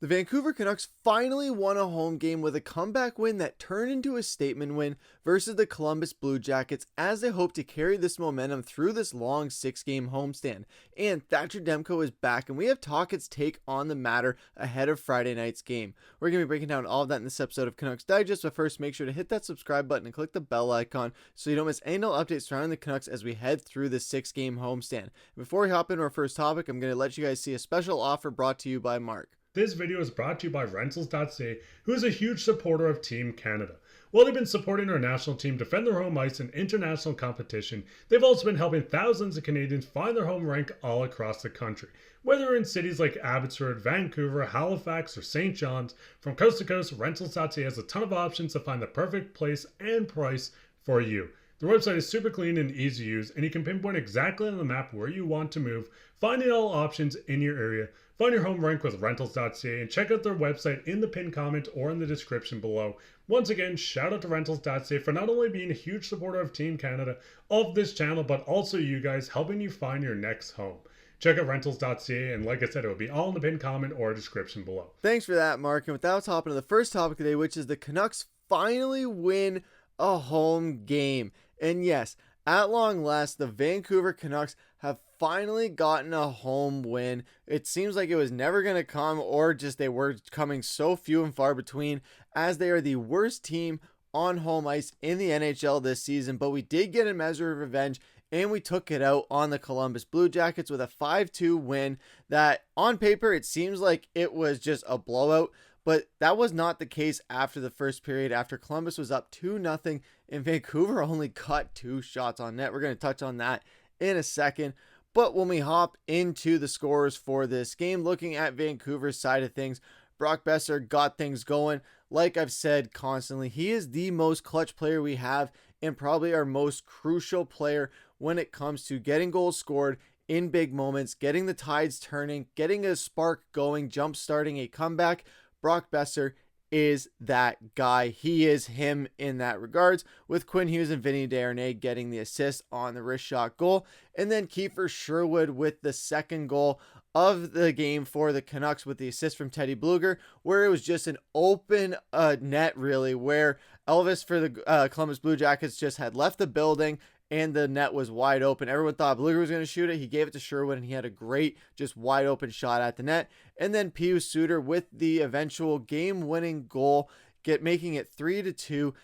The Vancouver Canucks finally won a home game with a comeback win that turned into a statement win versus the Columbus Blue Jackets as they hope to carry this momentum through this long 6-game homestand. And Thatcher Demko is back, and we have Tocchet's take on the matter ahead of Friday night's game. We're going to be breaking down all of that in this episode of Canucks Digest, but first make sure to hit that subscribe button and click the bell icon so you don't miss any updates surrounding the Canucks as we head through this 6-game homestand. Before we hop into our first topic, I'm going to let you guys see a special offer brought to you by Mark. This video is brought to you by Rentals.ca, who is a huge supporter of Team Canada. While they've been supporting our national team defend their home ice in international competition, they've also been helping thousands of Canadians find their home rink all across the country. Whether in cities like Abbotsford, Vancouver, Halifax, or St. John's, from coast to coast, Rentals.ca has a ton of options to find the perfect place and price for you. Their website is super clean and easy to use, and you can pinpoint exactly on the map where you want to move, finding all options in your area. Find your home rink with Rentals.ca and check out their website in the pinned comment or in the description below. Once again, shout out to Rentals.ca for not only being a huge supporter of Team Canada, of this channel, but also you guys helping you find your next home. Check out Rentals.ca, and like I said, it will be all in the pinned comment or description below. Thanks for that, Mark. And without hopping to the first topic today, which is the Canucks finally win a home game. And yes, at long last, the Vancouver Canucks have finally gotten a home win. It seems like it was never going to come, or just they were coming so few and far between, as they are the worst team on home ice in the NHL this season. But we did get a measure of revenge, and we took it out on the Columbus Blue Jackets with a 5-2 win that on paper it seems like it was just a blowout. But that was not the case after the first period, after Columbus was up 2-0 and Vancouver only got 2 shots on net. We're going to touch on that in a second. But when we hop into the scores for this game, looking at Vancouver's side of things, Brock Boeser got things going. Like I've said constantly, he is the most clutch player we have and probably our most crucial player when it comes to getting goals scored in big moments, getting the tides turning, getting a spark going, jump starting a comeback. Brock Boeser is that guy. He is him in that regards, with Quinn Hughes and Vinny Desharnais getting the assist on the wrist shot goal, and then Kiefer Sherwood with the second goal of the game for the Canucks with the assist from Teddy Blueger, where it was just an open net really, where Elvis for the Columbus Blue Jackets just had left the building and the net was wide open. Everyone thought Blueger was going to shoot it. He gave it to Sherwood, and he had a great, just wide open shot at the net. And then Pius Suter with the eventual game-winning goal, making it 3-2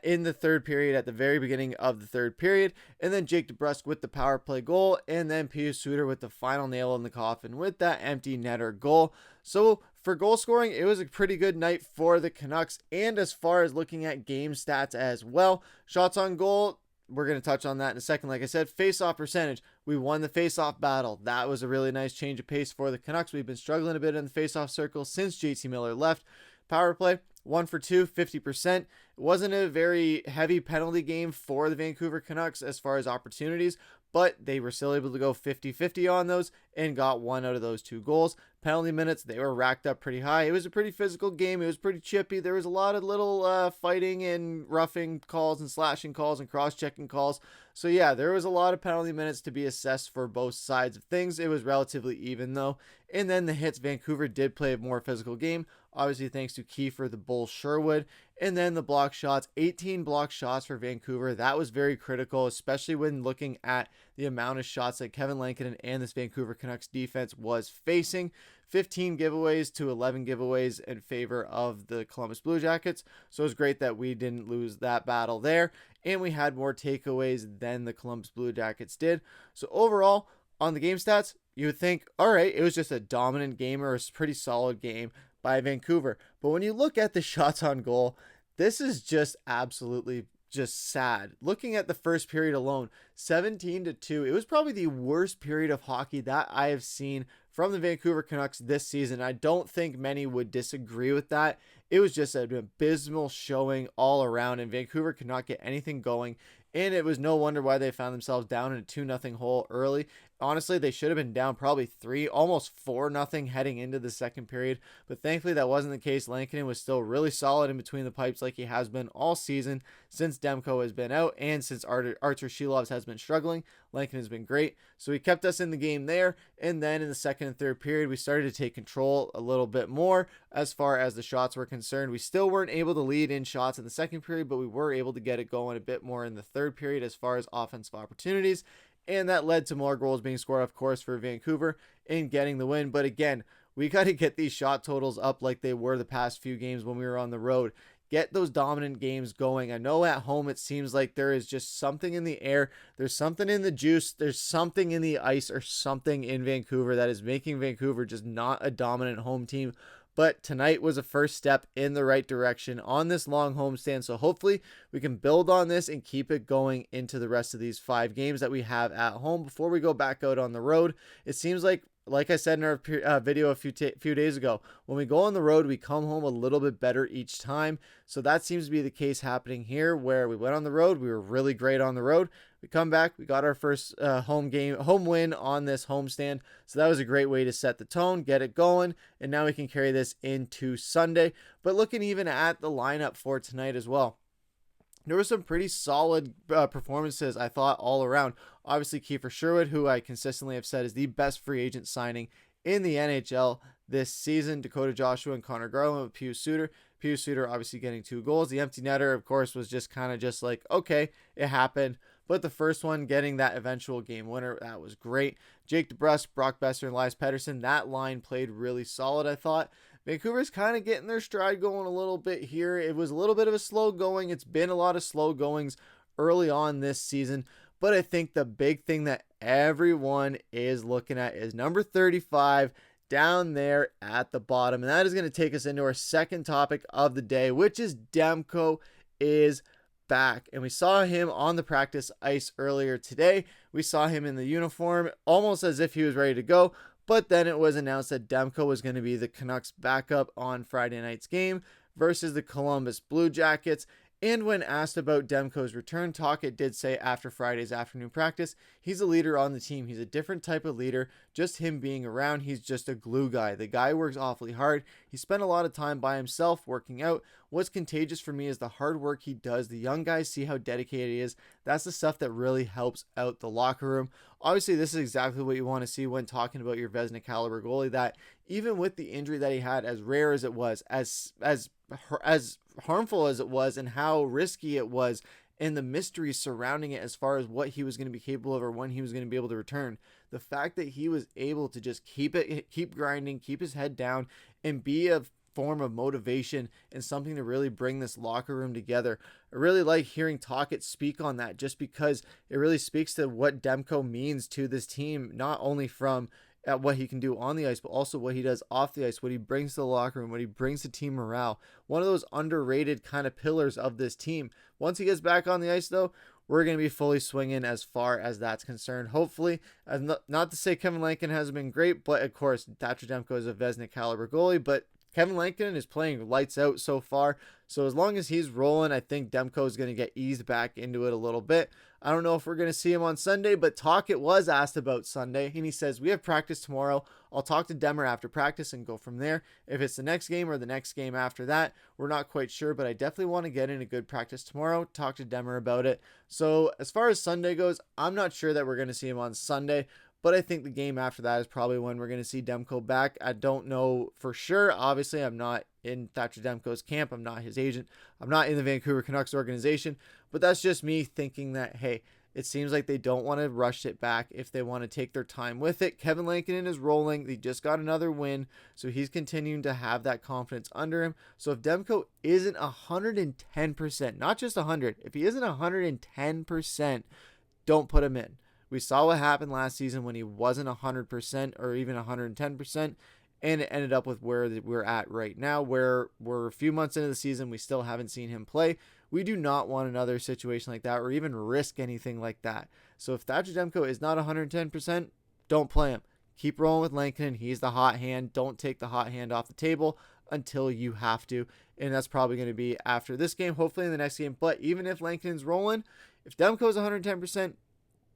in the third period, at the very beginning of the third period. And then Jake DeBrusk with the power play goal, and then Pius Suter with the final nail in the coffin with that empty netter goal. So for goal scoring, it was a pretty good night for the Canucks. And as far as looking at game stats as well, shots on goal, we're going to touch on that in a second. Like I said, face-off percentage, we won the face-off battle. That was a really nice change of pace for the Canucks. We've been struggling a bit in the face-off circle since JT Miller left. Power play, 1 for 2, 50%. It wasn't a very heavy penalty game for the Vancouver Canucks as far as opportunities, but they were still able to go 50-50 on those and got 1 out of those 2 goals. Penalty minutes, they were racked up pretty high. It was a pretty physical game. It was pretty chippy. There was a lot of little fighting and roughing calls and slashing calls and cross-checking calls. So yeah, there was a lot of penalty minutes to be assessed for both sides of things. It was relatively even though. And then the hits, Vancouver did play a more physical game, obviously thanks to Kiefer the Bull Sherwood. And then the block shots, 18 block shots for Vancouver. That was very critical, especially when looking at the amount of shots that Kevin Lankinen and this Vancouver Canucks defense was facing. 15 giveaways to 11 giveaways in favor of the Columbus Blue Jackets. So it was great that we didn't lose that battle there. And we had more takeaways than the Columbus Blue Jackets did. So overall, on the game stats, you would think, all right, it was just a dominant game, or a pretty solid game by Vancouver. But when you look at the shots on goal, this is just absolutely just sad. Looking at the first period alone, 17-2, it was probably the worst period of hockey that I have seen from the Vancouver Canucks this season. I don't think many would disagree with that. It was just an abysmal showing all around, and Vancouver could not get anything going. And it was no wonder why they found themselves down in a 2-0 hole early. Honestly, they should have been down probably 3, almost 4-0 heading into the second period. But thankfully, that wasn't the case. Lankinen was still really solid in between the pipes like he has been all season since Demko has been out and since Artur Shilovs has been struggling. Lankinen has been great. So he kept us in the game there. And then in the second and third period, we started to take control a little bit more as far as the shots were concerned. We still weren't able to lead in shots in the second period, but we were able to get it going a bit more in the third period as far as offensive opportunities. And that led to more goals being scored, of course, for Vancouver in getting the win. But again, we got to get these shot totals up like they were the past few games when we were on the road. Get those dominant games going. I know at home it seems like there is just something in the air. There's something in the juice. There's something in the ice or something in Vancouver that is making Vancouver just not a dominant home team. But tonight was a first step in the right direction on this long homestand. So hopefully we can build on this and keep it going into the rest of these 5 games that we have at home before we go back out on the road. It seems like I said in our video a few days ago, when we go on the road, we come home a little bit better each time. So that seems to be the case happening here, where we went on the road. We were really great on the road. We come back. We got our first home win on this homestand. So that was a great way to set the tone, get it going. And now we can carry this into Sunday. But looking even at the lineup for tonight as well, there were some pretty solid performances, I thought, all around. Obviously, Kiefer Sherwood, who I consistently have said is the best free agent signing in the NHL this season. Dakota Joshua and Connor Garland with Pius Suter. Pius Suter obviously getting 2 goals. The empty netter, of course, was just kind of just like, okay, it happened. But the first one, getting that eventual game winner, that was great. Jake DeBrusk, Brock Boeser, and Elias Pettersson, that line played really solid, I thought. Vancouver's kind of getting their stride going a little bit here. It was a little bit of a slow going. It's been a lot of slow goings early on this season. But I think the big thing that everyone is looking at is number 35 down there at the bottom. And that is going to take us into our second topic of the day, which is Demko Is Back. And we saw him on the practice ice earlier today. We saw him in the uniform almost as if he was ready to go. But then it was announced that Demko was going to be the Canucks backup on Friday night's game versus the Columbus Blue Jackets. And when asked about Demko's return, Tocchet did say after Friday's afternoon practice, he's a leader on the team. He's a different type of leader. Just him being around, he's just a glue guy. The guy works awfully hard. He spent a lot of time by himself working out. What's contagious for me is the hard work he does. The young guys see how dedicated he is. That's the stuff that really helps out the locker room. Obviously, this is exactly what you want to see when talking about your Vezina caliber goalie, that even with the injury that he had, as rare as it was, as harmful as it was, and how risky it was, and the mystery surrounding it as far as what he was going to be capable of or when he was going to be able to return, the fact that he was able to just keep grinding, keep his head down, and be a form of motivation and something to really bring this locker room together. I really like hearing Tocchet speak on that, just because it really speaks to what Demko means to this team, not only from at what he can do on the ice, but also what he does off the ice, what he brings to the locker room, what he brings to team morale. One of those underrated kind of pillars of this team. Once he gets back on the ice, though, we're going to be fully swinging as far as that's concerned. Hopefully, not to say Kevin Lankinen hasn't been great, but of course, Thatcher Demko is a Vezina caliber goalie, but Kevin Lankinen is playing lights out so far. So as long as he's rolling, I think Demko is going to get eased back into it a little bit. I don't know if we're going to see him on Sunday, but Tocchet was asked about Sunday, and he says, we have practice tomorrow. I'll talk to Demmer after practice and go from there. If it's the next game or the next game after that, we're not quite sure, but I definitely want to get in a good practice tomorrow, talk to Demmer about it. So as far as Sunday goes, I'm not sure that we're going to see him on Sunday, but I think the game after that is probably when we're going to see Demko back. I don't know for sure. Obviously, I'm not in Thatcher Demko's camp. I'm not his agent. I'm not in the Vancouver Canucks organization. But that's just me thinking that, hey, it seems like they don't want to rush it back if they want to take their time with it. Kevin Lankinen is rolling. He just got another win, so he's continuing to have that confidence under him. So if Demko isn't 110%, not just 100, if he isn't 110%, don't put him in. We saw what happened last season when he wasn't 100% or even 110%, and it ended up with where we're at right now, where we're a few months into the season. We still haven't seen him play. We do not want another situation like that or even risk anything like that. So if Thatcher Demko is not 110%, don't play him. Keep rolling with Lankinen. He's the hot hand. Don't take the hot hand off the table until you have to. And that's probably going to be after this game, hopefully in the next game. But even if Lankinen's rolling, if Demko is 110%,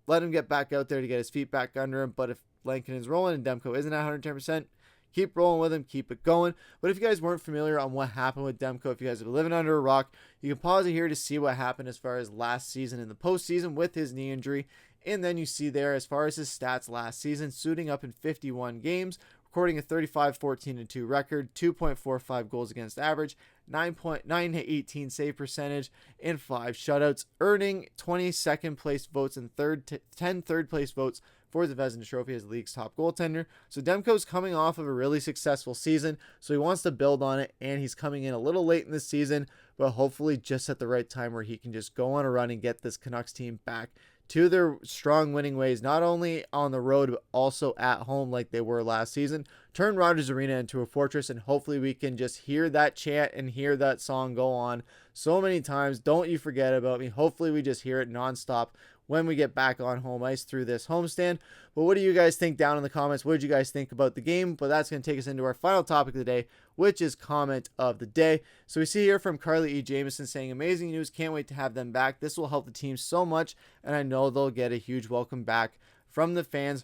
let him get back out there to get his feet back under him. But if Lankin is rolling and Demko isn't at 110%, keep rolling with him, keep it going. But if you guys weren't familiar on what happened with Demko, if you guys have been living under a rock, you can pause it here to see what happened as far as last season in the postseason with his knee injury. And then you see there as far as his stats last season, suiting up in 51 games, recording a 35-14-2 record, 2.45 goals against average, 9.918 save percentage, and 5 shutouts, earning 22nd place votes and 10 third place votes for the Vezina Trophy as the league's top goaltender. So Demko's coming off of a really successful season, so he wants to build on it, and he's coming in a little late in the season, but hopefully just at the right time where he can just go on a run and get this Canucks team back to their strong winning ways, not only on the road, but also at home like they were last season. Turn Rogers Arena into a fortress, and hopefully we can just hear that chant and hear that song go on so many times. Don't you forget about me. Hopefully we just hear it nonstop when we get back on home ice through this homestand. But what do you guys think down in the comments? What did you guys think about the game? But that's going to take us into our final topic of the day, which is comment of the day. So we see here from Carly E. Jameson saying, amazing news. Can't wait to have them back. This will help the team so much, and I know they'll get a huge welcome back from the fans.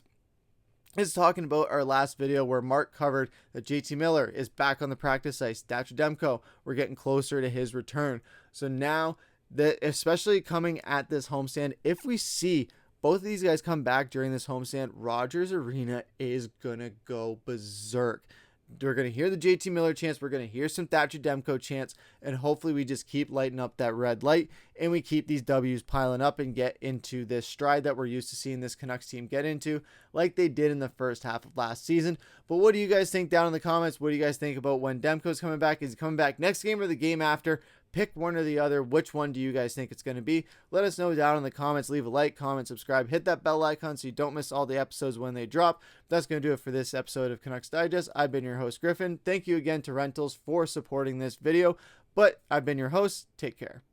Is talking about our last video where Mark covered that JT Miller is back on the practice ice. Thatcher Demko, we're getting closer to his return. So now, especially coming at this homestand, if we see both of these guys come back during this homestand, Rogers Arena is going to go berserk. We're going to hear the JT Miller chants. We're going to hear some Thatcher Demko chants. And hopefully we just keep lighting up that red light. And we keep these W's piling up and get into this stride that we're used to seeing this Canucks team get into, like they did in the first half of last season. But what do you guys think down in the comments? What do you guys think about when Demko's coming back? Is he coming back next game or the game after? Pick one or the other. Which one do you guys think it's going to be? Let us know down in the comments. Leave a like, comment, subscribe, hit that bell icon so you don't miss all the episodes when they drop. That's going to do it for this episode of Canucks Digest. I've been your host, Griffin. Thank you again to Rentals for supporting this video. But I've been your host. Take care.